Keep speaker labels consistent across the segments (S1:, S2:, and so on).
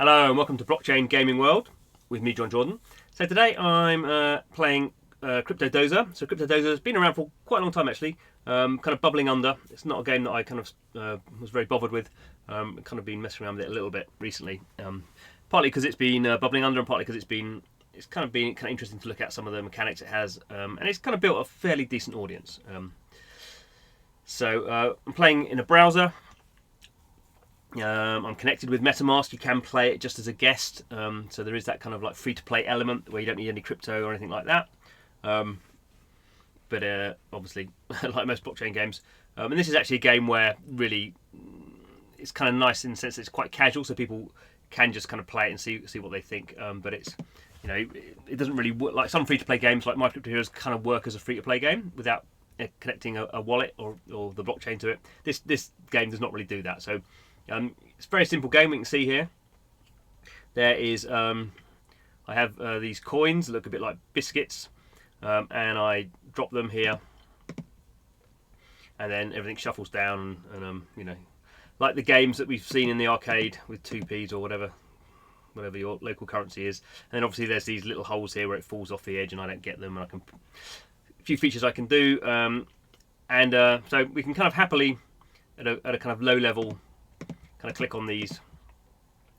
S1: Hello and welcome to Blockchain Gaming World with me, John Jordan. So today I'm playing CryptoDozer. So CryptoDozer has been around for quite a long time actually, kind of bubbling under. It's not a game that I kind of was very bothered with. Kind of been messing around with it a little bit recently, partly because it's been bubbling under, and partly because it's kind of interesting to look at some of the mechanics it has, and it's kind of built a fairly decent audience. So I'm playing in a browser. I'm connected with MetaMask. You can play it just as a guest, so there is that kind of like free-to-play element where you don't need any crypto or anything like that. But obviously, like most blockchain games, and this is actually a game where really it's kind of nice in the sense that it's quite casual, so people can just kind of play it and see what they think. But it's it doesn't really work like some free-to-play games like My Crypto Heroes kind of work as a free-to-play game without connecting a wallet or the blockchain to it. This game does not really do that. So. It's a very simple game. We can see here there is I have these coins that look a bit like biscuits, and I drop them here, and then everything shuffles down, and like the games that we've seen in the arcade with 2p's or whatever your local currency is. And then obviously there's these little holes here where it falls off the edge and I don't get them, and a few features I can do, so we can kind of happily at a kind of low level kind of click on these,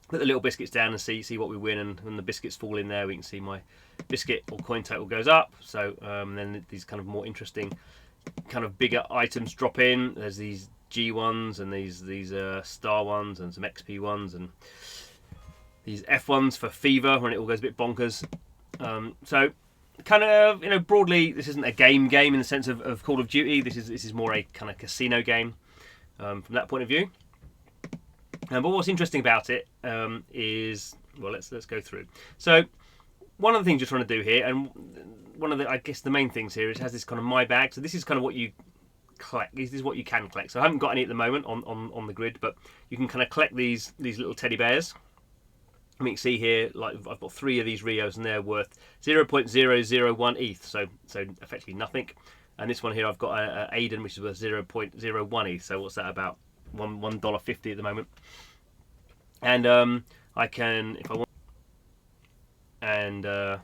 S1: put the little biscuits down and see what we win, and when the biscuits fall in there we can see my biscuit or coin total goes up. So then these kind of more interesting kind of bigger items drop in. There's these G ones and these star ones and some XP ones and these F ones for fever when it all goes a bit bonkers. So kind of broadly, this isn't a game in the sense of Call of Duty. This is more a kind of casino game from that point of view. But what's interesting about it is, well, let's go through. So one of the things you're trying to do here, and one of the, I guess the main things here, is it has this kind of my bag. So this is kind of what you collect. This is what you can collect. So I haven't got any at the moment on the grid, but you can kind of collect these little teddy bears. I mean, you can see here, like I've got 3 of these Rios, and they're worth 0.001 ETH. So effectively nothing. And this one here, I've got a Aiden, which is worth 0.01 ETH. So what's that, about $1.50 at the moment? And I can, if I want, and so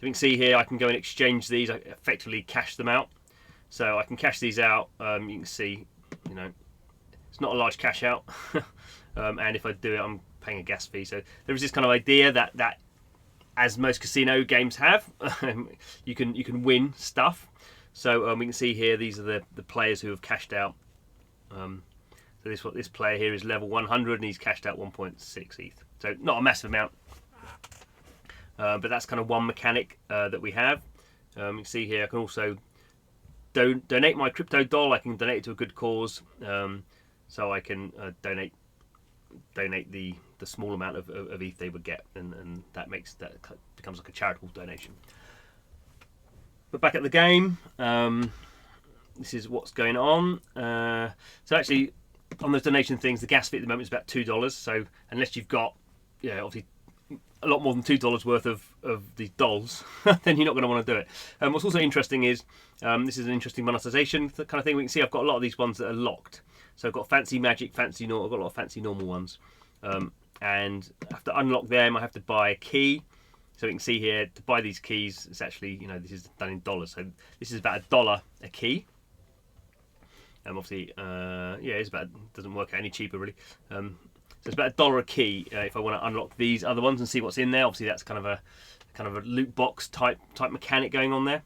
S1: you can see here I can go and exchange these. I effectively cash them out. So I can cash these out. You can see, it's not a large cash out, and if I do it, I'm paying a gas fee. So there is this kind of idea that as most casino games have, you can win stuff. So we can see here these are the players who have cashed out. So this player here is level 100 and he's cashed out 1.6 ETH. So not a massive amount, but that's kind of one mechanic that we have. You can see here I can also donate my crypto doll. I can donate it to a good cause, so I can donate the small amount of ETH they would get, and that becomes like a charitable donation. But back at the game, this is what's going on. So actually, on those donation things, the gas fee at the moment is about $2. So unless you've got, obviously a lot more than $2 worth of these dolls, then you're not going to want to do it. What's also interesting is this is an interesting monetization kind of thing. We can see I've got a lot of these ones that are locked. So I've got fancy magic, fancy normal. I've got a lot of fancy normal ones, and I have to unlock them. I have to buy a key. So we can see here to buy these keys, it's actually this is done in dollars. So this is about $1 a key. Obviously, it's about, doesn't work out any cheaper really. So it's about $1 a key if I want to unlock these other ones and see what's in there. Obviously, that's kind of a loot box type mechanic going on there.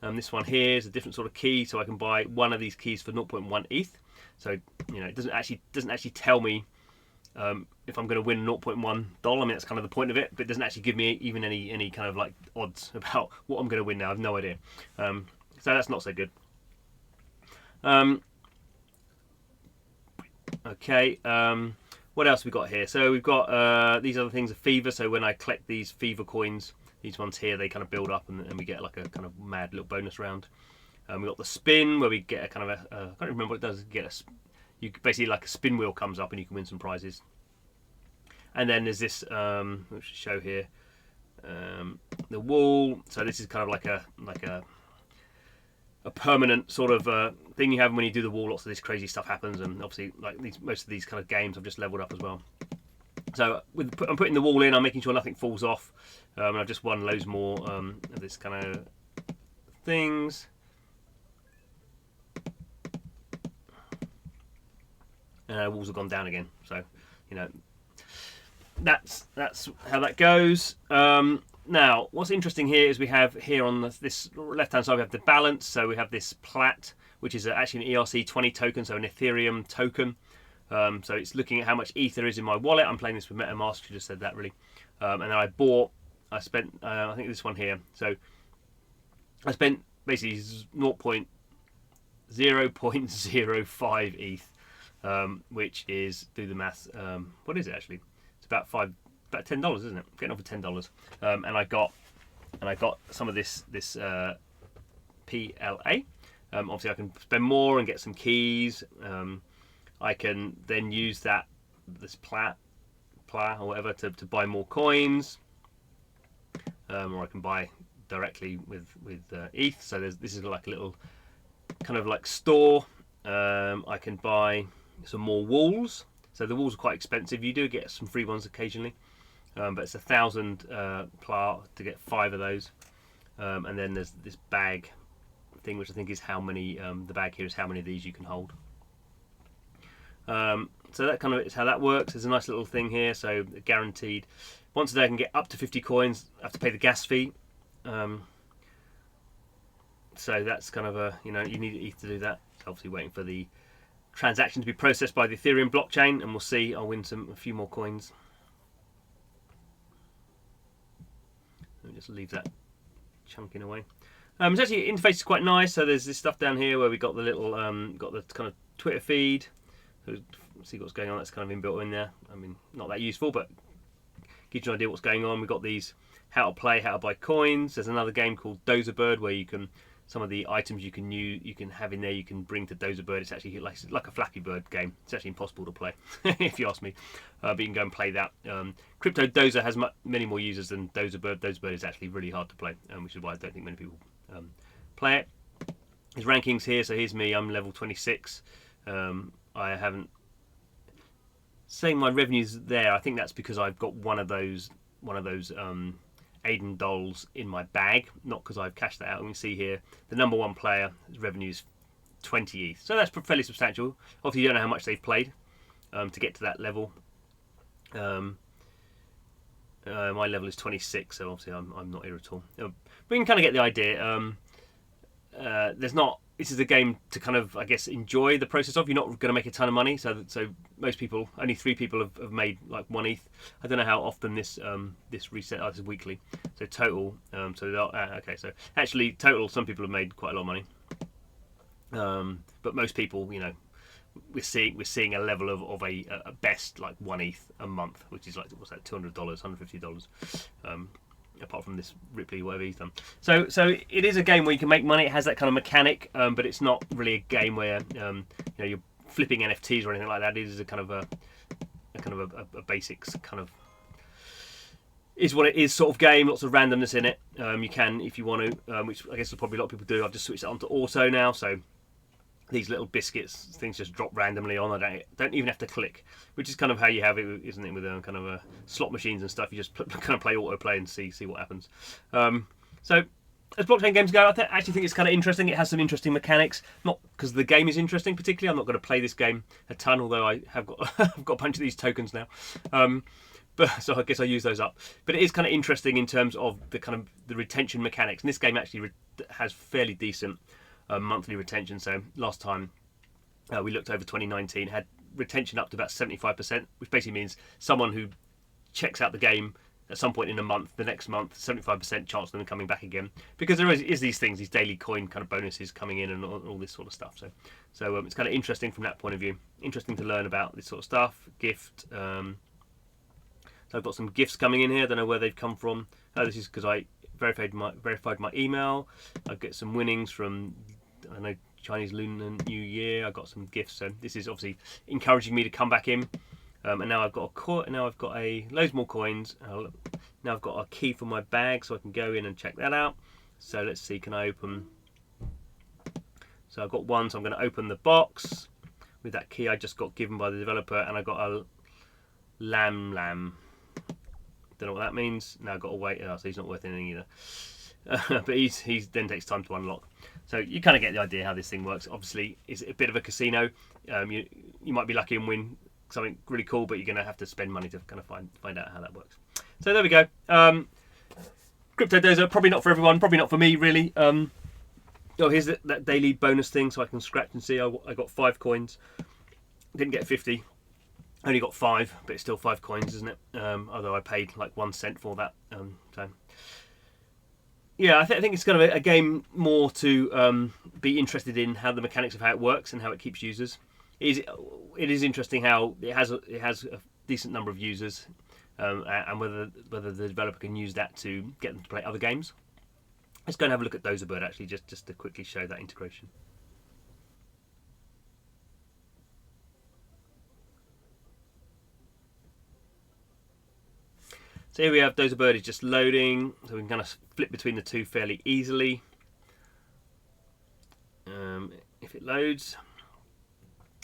S1: This one here is a different sort of key, so I can buy one of these keys for 0.1 ETH. So it doesn't actually tell me if I'm going to win $0.1. I mean, that's kind of the point of it, but it doesn't actually give me even any kind of like odds about what I'm going to win now. I have no idea. So that's not so good. Okay, what else we got here? So we've got these other things of fever. So when I collect these fever coins, these ones here, they kind of build up, and we get like a kind of mad little bonus round. We've got the spin, where we get a kind of I can't remember what it does. You basically, like a spin wheel comes up and you can win some prizes. And then there's this, which show here, the wall. So this is kind of like a permanent sort of thing you have when you do the wall. Lots of this crazy stuff happens, and obviously, like most of these kind of games, I've just leveled up as well. So I'm putting the wall in, I'm making sure nothing falls off, and I've just won loads more of this kind of things. Walls have gone down again, so you know that's how that goes. Now, what's interesting here is we have here on this left-hand side we have the balance. So we have this plat, which is actually an ERC20 token, so an Ethereum token. So it's looking at how much ETH there is in my wallet. I'm playing this with MetaMask. You just said that really. And then I spent I think this one here. So I spent basically 0.05 ETH. Which is, do the maths, what is it actually? It's about $10, isn't it? Getting on for $10. And I got some of this PLA. Obviously, I can spend more and get some keys. I can then use this pla or whatever to buy more coins, or I can buy directly with ETH. So this is like a little kind of like store. I can buy some more walls. So the walls are quite expensive. You do get some free ones occasionally, but it's 1,000 PLA to get 5 of those. And then there's this bag thing, which I think is how many. The bag here is how many of these you can hold. So that kind of is how that works. There's a nice little thing here. So guaranteed, once a day I can get up to 50 coins. I have to pay the gas fee. So that's kind of you need ETH to do that. Obviously waiting for the transaction to be processed by the Ethereum blockchain, and we'll see. I'll win a few more coins. Let me just leave that chunking away. It's actually, interface is quite nice. So there's this stuff down here where we got the little got the kind of Twitter feed. So see what's going on. That's kind of inbuilt in there. I mean, not that useful, but gives you an idea what's going on. We've got these how to play, how to buy coins. There's another game called Dozer where you can, some of the items you can have in there you can bring to Dozer. It's actually like a Flappy Bird game. It's actually impossible to play if you ask me, but you can go and play that. CryptoDozer has many more users than Dozer. Dozer is actually really hard to play, which is why I don't think many people play it. His rankings here. So here's me. I'm level 26. I haven't saying my revenues there. I think that's because I've got one of those Aiden dolls in my bag, not because I've cashed that out. And we see here the number one player, his revenue is 20 ETH, so that's fairly substantial. Obviously, you don't know how much they've played to get to that level. My level is 26, so obviously I'm not here at all. But you can kind of get the idea. This is a game to kind of, I guess, enjoy the process of. You're not going to make a ton of money, so most people, only 3 people have made like 1 ETH. I don't know how often this reset. This is weekly, so total. Okay, so actually total, some people have made quite a lot of money. But most people, we're seeing a level of a best like 1 ETH a month, which is like, what's that, $200, $150. Apart from this Ripley, whatever he's done. So it is a game where you can make money. It has that kind of mechanic, but it's not really a game where you're flipping NFTs or anything like that. It is a kind of a basics kind of is what it is sort of game. Lots of randomness in it. You can, if you want to, which I guess probably a lot of people do. I've just switched it onto auto now, so these little biscuits things just drop randomly on. I don't even have to click, which is kind of how you have it, isn't it, with kind of slot machines and stuff. You just kind of play autoplay and see what happens. So as blockchain games go, I actually think it's kind of interesting. It has some interesting mechanics, not because the game is interesting particularly. I'm not going to play this game a ton, although I have got I've got a bunch of these tokens now. But so I guess I use those up. But it is kind of interesting in terms of the retention mechanics. And this game actually has fairly decent monthly retention. So last time we looked over 2019, had retention up to about 75%, which basically means someone who checks out the game at some point in a month, the next month, 75% chance of them coming back again, because there is these things, these daily coin kind of bonuses coming in and all this sort of stuff. So it's kind of interesting from that point of view. Interesting to learn about this sort of stuff. Gift. So I've got some gifts coming in here. I don't know where they've come from. This is because I verified my email. I get some winnings from, I know, Chinese Lunar New Year. I got some gifts, so this is obviously encouraging me to come back in. And now I've got loads more coins. Now I've got a key for my bag, so I can go in and check that out. So let's see, can I open? So I've got one, so I'm going to open the box with that key I just got given by the developer, and I got Lamb. Don't know what that means. Now I've got to wait. Oh, so he's not worth anything either. But he's then takes time to unlock. So you kind of get the idea how this thing works. Obviously, it's a bit of a casino. You might be lucky and win something really cool, but you're going to have to spend money to kind of find out how that works. So there we go. CryptoDozer, probably not for everyone. Probably not for me, really. Oh, here's that daily bonus thing, so I can scratch and see. I got 5 coins. Didn't get 50. Only got 5, but it's still 5 coins, isn't it? Although I paid like 1 cent for that. So yeah, I think it's kind of a game more to be interested in how the mechanics of how it works and how it keeps users. It is interesting how it has a decent number of users, and whether the developer can use that to get them to play other games. Let's go and have a look at DozerBird actually, just to quickly show that integration. So here we have DozerBird is just loading, so we can kind of flip between the two fairly easily. If it loads,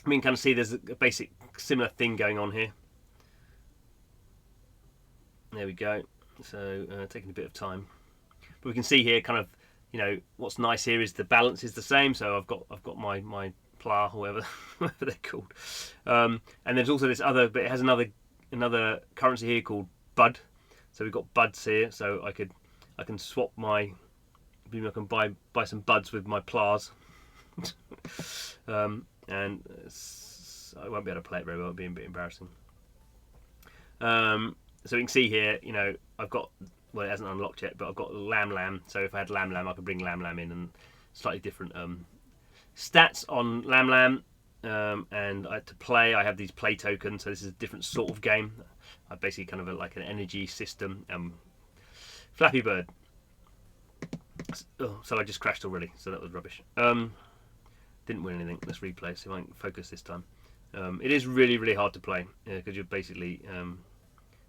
S1: I mean, kind of see there's a basic similar thing going on here. There we go. So taking a bit of time, but we can see here kind of, you know, what's nice here is the balance is the same. So I've got my pla, whatever they're called, and there's also this other, but it has another currency here called Bud. So we've got buds here, so I can swap I can buy some buds with my plas, and I won't be able to play it very well. It'll be a bit embarrassing. So we can see here, you know, I've got, well, it hasn't unlocked yet, but I've got Lamb. So if I had Lamb, I could bring Lamb in, and slightly different stats on Lamb. And to play, I have these play tokens. So this is a different sort of game. I basically kind of like an energy system. Flappy Bird. Oh, so I just crashed already. So that was rubbish. Didn't win anything. Let's replay. See if I can focus this time. It is really hard to play because you're basically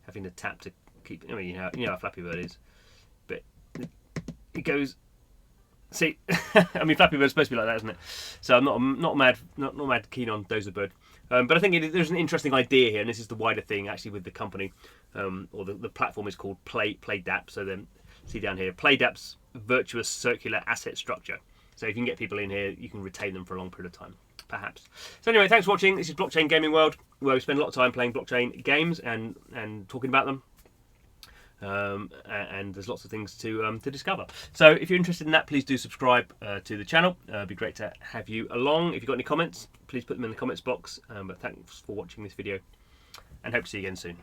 S1: having to tap to keep. I mean, you know how Flappy Bird is, but it goes. See, I mean, Flappy Bird's supposed to be like that, isn't it? So I'm not mad keen on DozerBird, but I think there's an interesting idea here, and this is the wider thing actually with the company, or the platform is called PlayDAP. So then, see down here, PlayDAP's virtuous circular asset structure. So if you can get people in here, you can retain them for a long period of time, perhaps. So anyway, thanks for watching. This is Blockchain Gaming World, where we spend a lot of time playing blockchain games and talking about them. And there's lots of things to discover. So if you're interested in that, please do subscribe to the channel. It'd be great to have you along. If you've got any comments, please put them in the comments box. But thanks for watching this video, and hope to see you again soon.